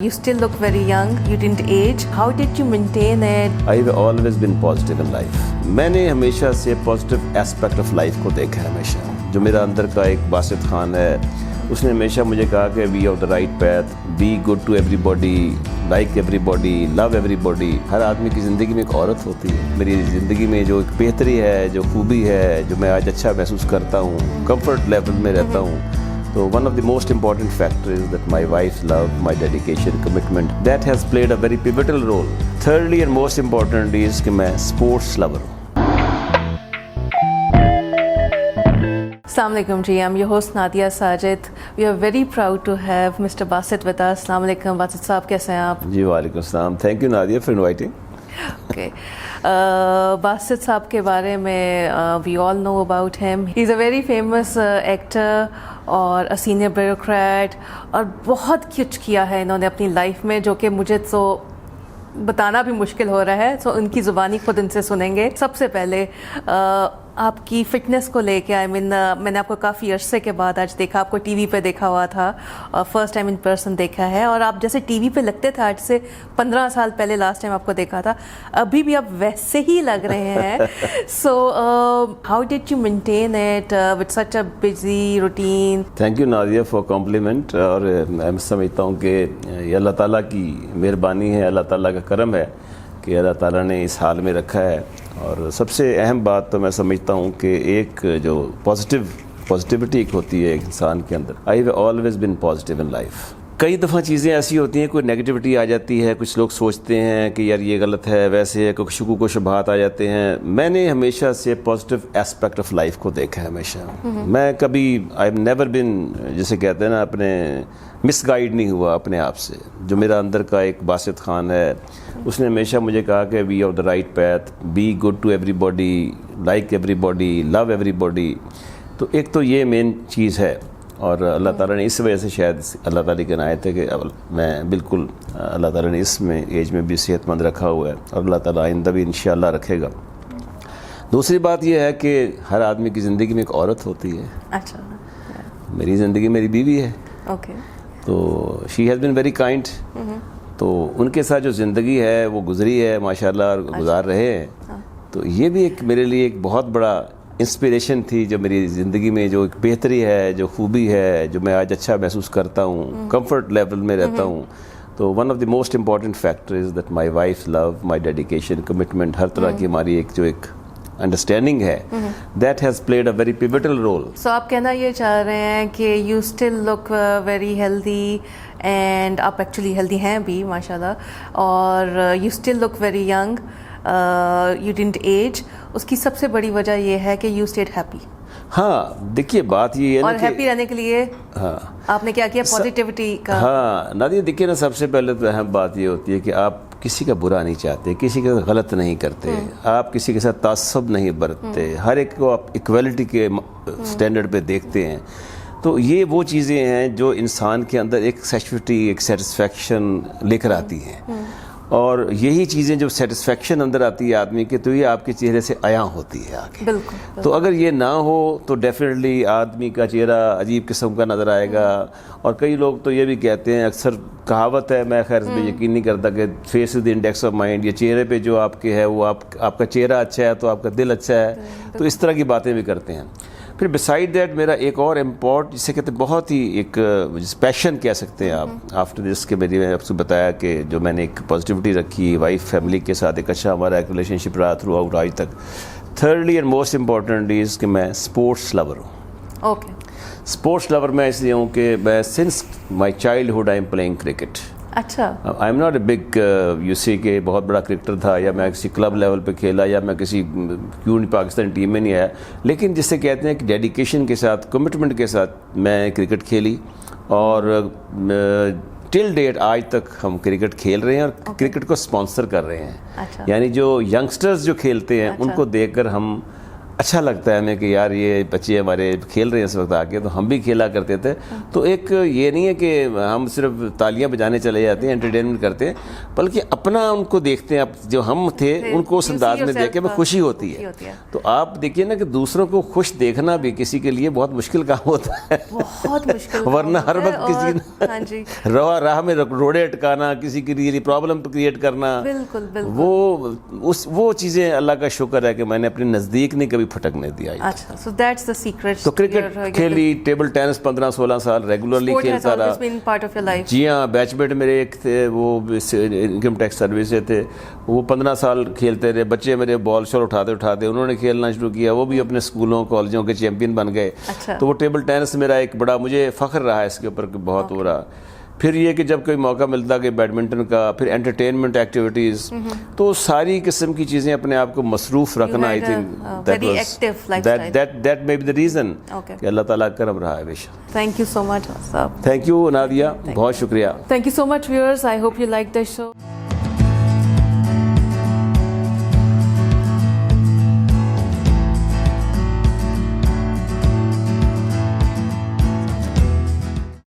You still look very young, you didn't age. How did you maintain it? I've always been positive in life. मैंने हमेशा से positive aspect of life को देखा है हमेशा. जो मेरा अंदर का एक बासित खान है उसने हमेशा मुझे कहा कि we of the right path, be good to everybody, like everybody, love everybody. हर आदमी की ज़िंदगी में एक औरत होती है. मेरी ज़िंदगी में जो एक बेहतरी है, जो खूबी है, जो मैं आज अच्छा महसूस करता हूँ, कंफर्ट लेवल में रहता हूँ. So one of the most important factors is that my wife's love, my dedication, commitment, that has played a very pivotal role. Thirdly and most important is कि मैं sports lover हूँ. Assalamu alaikum ji, I'm your host Nadia Sajid. We are very proud to have Mr. Basit with us. Assalamu alaikum Basit साहब, कैसे हैं आप? जी वालेकुम अस्सलाम. Thank you Nadia for inviting. Okay. Basit साहब के बारे में we all know about him. He's a very famous actor और a senior bureaucrat और बहुत कुछ किया है इन्होंने अपनी लाइफ में, जो कि मुझे तो बताना भी मुश्किल हो रहा है. सो उनकी ज़ुबानी खुद उनसे सुनेंगे. सबसे पहले आपकी फ़िटनेस को लेके मैंने आपको काफ़ी अरसे के बाद आज देखा. आपको टीवी पे देखा हुआ था और फर्स्ट टाइम इन पर्सन देखा है, और आप जैसे टीवी पे लगते थे आज से 15 साल पहले लास्ट टाइम आपको देखा था, अभी भी आप वैसे ही लग रहे हैं. So how did you maintain it with such a busy routine? Thank you Nadia for compliment. और मैं समझता हूँ कि ये अल्लाह ताला की मेहरबानी है, अल्लाह ताला का करम है कि अल्लाह ताला ने इस हाल में रखा है. और सबसे अहम बात तो मैं समझता हूँ कि एक जो पॉजिटिविटी एक होती है एक इंसान के अंदर. I have always been positive in life. कई दफ़ा चीज़ें ऐसी होती हैं, कोई नेगेटिविटी आ जाती है, कुछ लोग सोचते हैं कि यार ये गलत है, वैसे है, कुछ शुकूक व शुबहात आ जाते हैं. मैंने हमेशा से पॉजिटिव एस्पेक्ट ऑफ लाइफ को देखा है हमेशा. मैं कभी आई हैव नेवर बिन, जिसे कहते हैं ना, अपने मिसगाइड नहीं हुआ अपने आप से. जो मेरा अंदर का एक बासित खान है उसने हमेशा मुझे कहा कि we of the right path, be good to everybody, like everybody, love everybody. तो एक तो ये मेन चीज़ है. और अल्लाह ताला ने इस वजह से शायद अल्लाह ताला की इनायत है कि मैं बिल्कुल अल्लाह ताला ने इसमें एज में भी सेहतमंद रखा हुआ है, और अल्लाह ताला आइंदा भी इंशाअल्लाह रखेगा. दूसरी बात यह है कि हर आदमी की ज़िंदगी में एक औरत होती है. अच्छा. मेरी ज़िंदगी मेरी बीवी है. ओके. तो she has been very kind. तो उनके साथ जो ज़िंदगी है वो गुजरी है माशाल्लाह, और गुजार रहे हैं. तो ये भी एक मेरे लिए एक बहुत बड़ा इंस्पिरेशन थी. जो मेरी ज़िंदगी में जो एक बेहतरी है, जो खूबी है, जो मैं आज अच्छा महसूस करता हूँ, कंफर्ट लेवल में रहता हूँ. तो one of the most important factor is that my wife love, my dedication, commitment, हर तरह की हमारी एक जो एक अंडरस्टैंडिंग है, that has played a very pivotal role. So आप कहना ये चाह रहे हैं कि you still look very healthy, and आप एक्चुअली हेल्दी हैं भी माशाल्लाह, और you still look very young, you didn't age. उसकी सबसे बड़ी वजह यह है कि यू स्टेड हैप्पी. हाँ देखिए बात ये है, और हैप्पी रहने के लिए हाँ आपने क्या किया? पॉजिटिविटी का. हाँ नादिया देखिए ना, सबसे पहले तो अहम बात ये होती है कि आप किसी का बुरा नहीं चाहते, किसी के साथ गलत नहीं करते, आप किसी के साथ तासुब नहीं बरतते, हर एक को आप इक्वलिटी के स्टैंडर्ड पे देखते हैं. तो ये वो चीज़ें हैं जो इंसान के अंदर एक सेटिस्फैक्टी, एक सेटिस्फैक्शन लेकर आती हैं. और यही चीज़ें जो सेटिस्फैक्शन अंदर आती है आदमी के, तो ये आपके चेहरे से आया होती है आगे. बिल्कुल. तो अगर ये ना हो तो डेफिनेटली आदमी का चेहरा अजीब किस्म का नज़र आएगा. और कई लोग तो ये भी कहते हैं, अक्सर कहावत है, मैं खैर इसमें यकीन नहीं करता, कि face is the index of mind. ये चेहरे पे जो आपके है वो आपका चेहरा अच्छा है तो आपका दिल अच्छा है. तो इस तरह की बातें भी करते हैं. फिर बिसाइड दैट मेरा एक और इम्पोर्ट, जिसे कहते हैं बहुत ही एक पैशन कह सकते हैं आप, आफ्टर दिस के मैंने आपसे बताया कि जो मैंने एक पॉजिटिविटी रखी, वाइफ फैमिली के साथ एक अच्छा हमारा एक रिलेशनशिप रहा थ्रू आउट आज तक. Thirdly and most important is कि मैं स्पोर्ट्स लवर हूँ. ओके. स्पोर्ट्स लवर मैं इसलिए हूँ कि मैं since my childhood I am playing cricket. अच्छा. I am not a big you see के बहुत बड़ा क्रिकेटर था, या मैं किसी क्लब लेवल पे खेला, या मैं किसी क्यों नहीं पाकिस्तान टीम में नहीं आया. लेकिन जिसे कहते हैं कि डेडिकेशन के साथ, कमिटमेंट के साथ मैं क्रिकेट खेली. और टिल डेट आज तक हम क्रिकेट खेल रहे हैं और क्रिकेट को स्पॉन्सर कर रहे हैं. अच्छा. यानी जो यंगस्टर्स जो खेलते हैं उनको देखकर हम اچھا لگتا ہے ہمیں کہ یار یہ بچے ہمارے کھیل رہے ہیں اس وقت آ کے, تو ہم بھی کھیلا کرتے تھے. تو ایک یہ نہیں ہے کہ ہم صرف تالیاں بجانے چلے جاتے ہیں, انٹرٹینمنٹ کرتے ہیں, بلکہ اپنا ان کو دیکھتے ہیں. اب جو ہم تھے ان کو اس انداز میں دیکھ کے ہمیں خوشی ہوتی ہے. تو آپ دیکھیے نا کہ دوسروں کو خوش دیکھنا بھی کسی کے لیے بہت مشکل کام ہوتا ہے, بہت مشکل, ورنہ ہر وقت کسی راہ میں روڑے اٹکانا, کسی کے لیے پرابلم کریٹ کرنا, بالکل وہ چیزیں اللہ کا شکر ہے کہ میں نے اپنے نزدیک نہیں کبھی پھٹکنے دیا. اچھا, so that's the secret. تو کرکٹ کھیلی, ٹیبل ٹینس 15-16 سال ریگولرلی کھیلتا رہا. جی ہاں, بیچ میٹ میرے ایک تھے وہ انکم ٹیکس سروس سے تھے, وہ 15 سال کھیلتے رہے. بچے میرے بال شال اٹھاتے انہوں نے کھیلنا شروع کیا, وہ بھی اپنے اسکولوں کالجوں کے چیمپئن بن گئے. تو وہ ٹیبل ٹینس میرا ایک بڑا, مجھے فخر رہا ہے اس کے اوپر کہ بہت ہو رہا. پھر یہ کہ جب کوئی موقع ملتا کہ بیڈمنٹن کا, پھر انٹرٹینمنٹ ایکٹیویٹیز, تو ساری قسم کی چیزیں اپنے آپ کو مصروف رکھنا, I think that may be the reason کہ اللہ تعالیٰ کا کرم رہا ہے. بے شک. تھینک یو سو مچ صاحب. تھینک یو نادیہ, بہت شکریہ. Thank you so much viewers. I hope you liked the show.